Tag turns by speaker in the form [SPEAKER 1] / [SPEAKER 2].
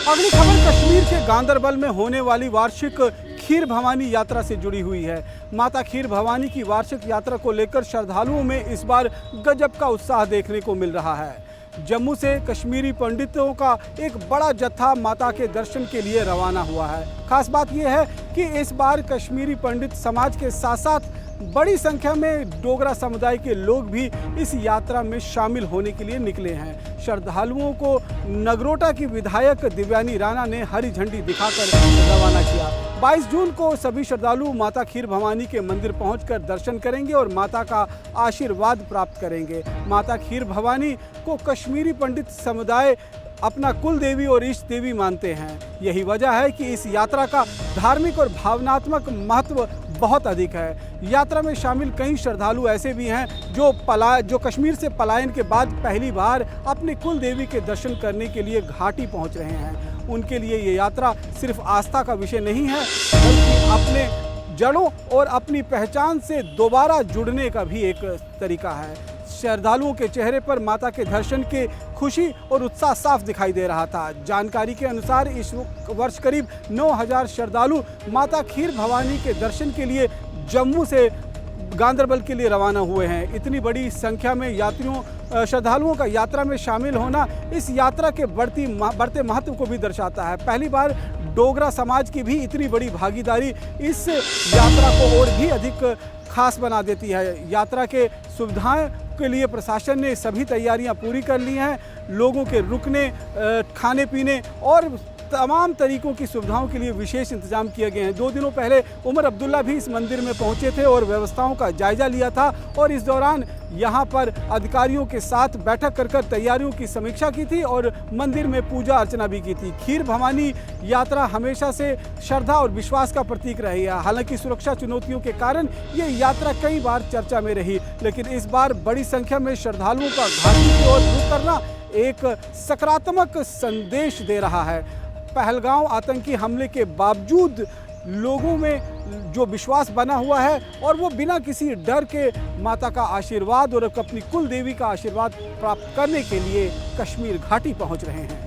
[SPEAKER 1] अगली खबर कश्मीर के गांदरबल में होने वाली वार्षिक खीर भवानी यात्रा से जुड़ी हुई है। माता खीर भवानी की वार्षिक यात्रा को लेकर श्रद्धालुओं में इस बार गजब का उत्साह देखने को मिल रहा है। जम्मू से कश्मीरी पंडितों का एक बड़ा जत्था माता के दर्शन के लिए रवाना हुआ है। खास बात यह है कि इस बार कश्मीरी पंडित समाज के साथ साथ बड़ी संख्या में डोगरा समुदाय के लोग भी इस यात्रा में शामिल होने के लिए निकले हैं। श्रद्धालुओं को नगरोटा की विधायक दिव्यानी राणा ने हरी झंडी दिखाकर रवाना किया। 22 जून को सभी श्रद्धालु माता खीर भवानी के मंदिर पहुंचकर दर्शन करेंगे और माता का आशीर्वाद प्राप्त करेंगे। माता खीर भवानी को कश्मीरी पंडित समुदाय अपना कुल देवी और इष्ट देवी मानते हैं। यही वजह है कि इस यात्रा का धार्मिक और भावनात्मक महत्व बहुत अधिक है। यात्रा में शामिल कई श्रद्धालु ऐसे भी हैं जो कश्मीर से पलायन के बाद पहली बार अपने कुल देवी के दर्शन करने के लिए घाटी पहुंच रहे हैं। उनके लिए ये यात्रा सिर्फ आस्था का विषय नहीं है, बल्कि अपने जड़ों और अपनी पहचान से दोबारा जुड़ने का भी एक तरीका है। श्रद्धालुओं के चेहरे पर माता के दर्शन के खुशी और उत्साह साफ दिखाई दे रहा था। जानकारी के अनुसार इस वर्ष करीब 9000 श्रद्धालु माता खीर भवानी के दर्शन के लिए जम्मू से गांदरबल के लिए रवाना हुए हैं। इतनी बड़ी संख्या में श्रद्धालुओं का यात्रा में शामिल होना इस यात्रा के बढ़ते महत्व को भी दर्शाता है। पहली बार डोगरा समाज की भी इतनी बड़ी भागीदारी इस यात्रा को और भी अधिक खास बना देती है। यात्रा के सुविधाएं के लिए प्रशासन ने सभी तैयारियां पूरी कर ली हैं। लोगों के रुकने, खाने पीने और तमाम तरीकों की सुविधाओं के लिए विशेष इंतजाम किए गए हैं। 2 दिनों पहले उमर अब्दुल्ला भी इस मंदिर में पहुंचे थे और व्यवस्थाओं का जायजा लिया था और इस दौरान यहां पर अधिकारियों के साथ बैठक कर तैयारियों की समीक्षा की थी और मंदिर में पूजा अर्चना भी की थी। खीर भवानी यात्रा हमेशा से श्रद्धा और विश्वास का प्रतीक रही है। हालांकि सुरक्षा चुनौतियों के कारण ये यात्रा कई बार चर्चा में रही, लेकिन इस बार बड़ी संख्या में श्रद्धालुओं का घाटी की ओर रुख करना एक सकारात्मक संदेश दे रहा है। पहलगांव आतंकी हमले के बावजूद लोगों में जो विश्वास बना हुआ है और वो बिना किसी डर के माता का आशीर्वाद और अपनी कुल देवी का आशीर्वाद प्राप्त करने के लिए कश्मीर घाटी पहुंच रहे हैं।